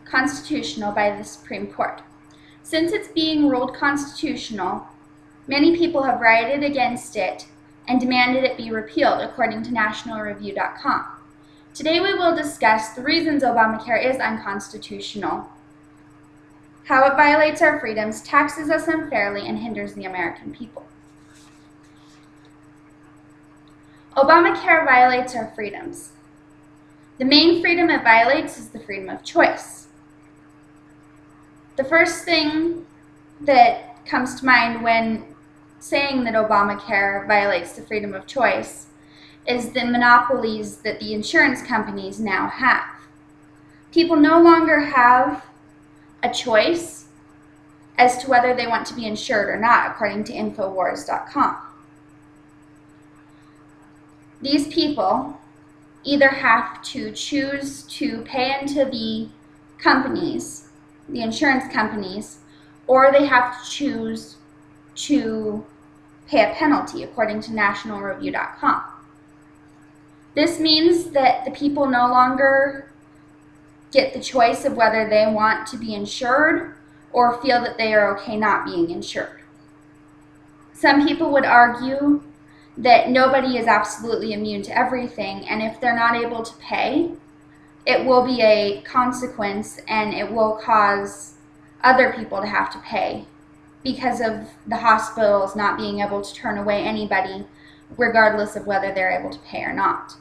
constitutional by the Supreme Court. Since it's being ruled constitutional, many people have rioted against it and demanded it be repealed, according to nationalreview.com. Today we will discuss the reasons Obamacare is unconstitutional, how it violates our freedoms, taxes us unfairly, and hinders the American people. Obamacare violates our freedoms. The main freedom it violates is the freedom of choice. The first thing that comes to mind when saying that Obamacare violates the freedom of choice is the monopolies that the insurance companies now have. People no longer have a choice as to whether they want to be insured or not, according to Infowars.com. These people either have to choose to pay into the companies, the insurance companies, or they have to choose to pay a penalty, according to nationalreview.com. This means that the people no longer get the choice of whether they want to be insured or feel that they are okay not being insured. Some people would argue that nobody is absolutely immune to everything, and if they're not able to pay, it will be a consequence and it will cause other people to have to pay because of the hospitals not being able to turn away anybody regardless of whether they're able to pay or not.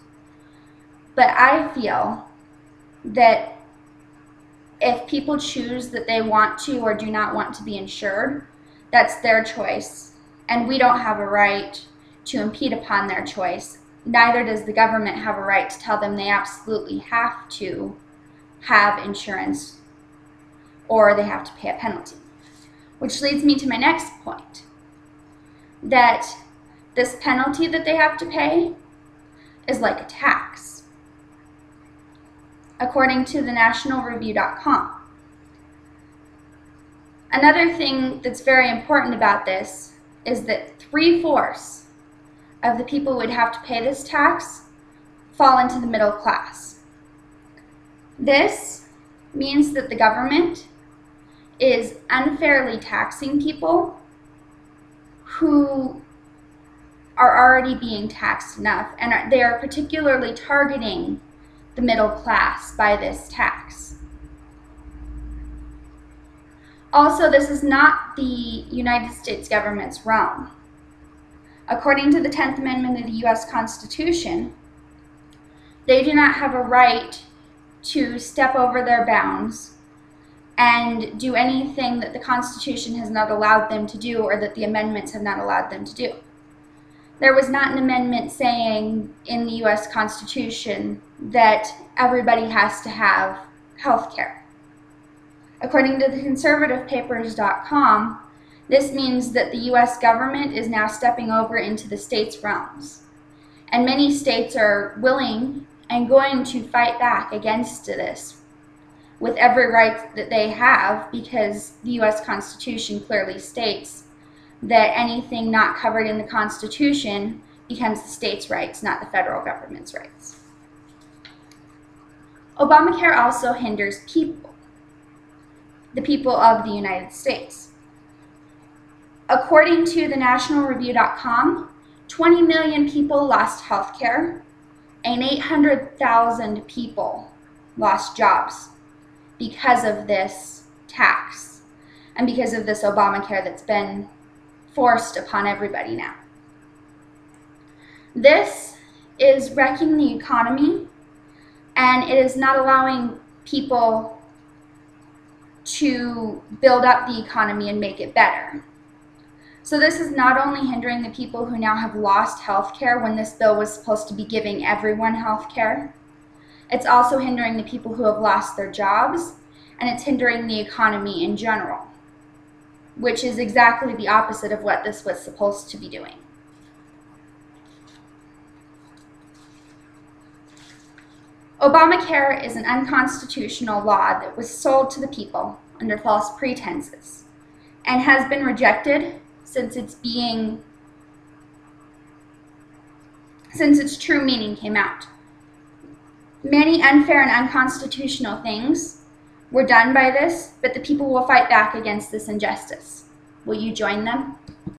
But I feel that if people choose that they want to or do not want to be insured, that's their choice, and we don't have a right to impede upon their choice. Neither does the government have a right to tell them they absolutely have to have insurance or they have to pay a penalty. Which leads me to my next point, that this penalty that they have to pay is like a tax, according to the nationalreview.com. Another thing that's very important about this is that 3/4 of the people who would have to pay this tax fall into the middle class. This means that the government is unfairly taxing people who are already being taxed enough, and they are particularly targeting the middle class by this tax. Also, this is not the United States government's realm. According to the 10th Amendment of the U.S. Constitution, they do not have a right to step over their bounds and do anything that the Constitution has not allowed them to do or that the amendments have not allowed them to do. There was not an amendment saying in the U.S. Constitution that everybody has to have health care. According to the conservativepapers.com, this means that the U.S. government is now stepping over into the states' realms. And many states are willing and going to fight back against this with every right that they have, because the U.S. Constitution clearly states that anything not covered in the Constitution becomes the states' rights, not the federal government's rights. Obamacare also hinders people, the people of the United States. According to the nationalreview.com, 20 million people lost health care and 800,000 people lost jobs because of this tax and because of this Obamacare that's been forced upon everybody now. This is wrecking the economy, and it is not allowing people to build up the economy and make it better. So this is not only hindering the people who now have lost health care when this bill was supposed to be giving everyone health care, it's also hindering the people who have lost their jobs, and it's hindering the economy in general, which is exactly the opposite of what this was supposed to be doing. Obamacare is an unconstitutional law that was sold to the people under false pretenses and has been rejected since its true meaning came out. Many unfair and unconstitutional things We're done by this, but the people will fight back against this injustice. Will you join them?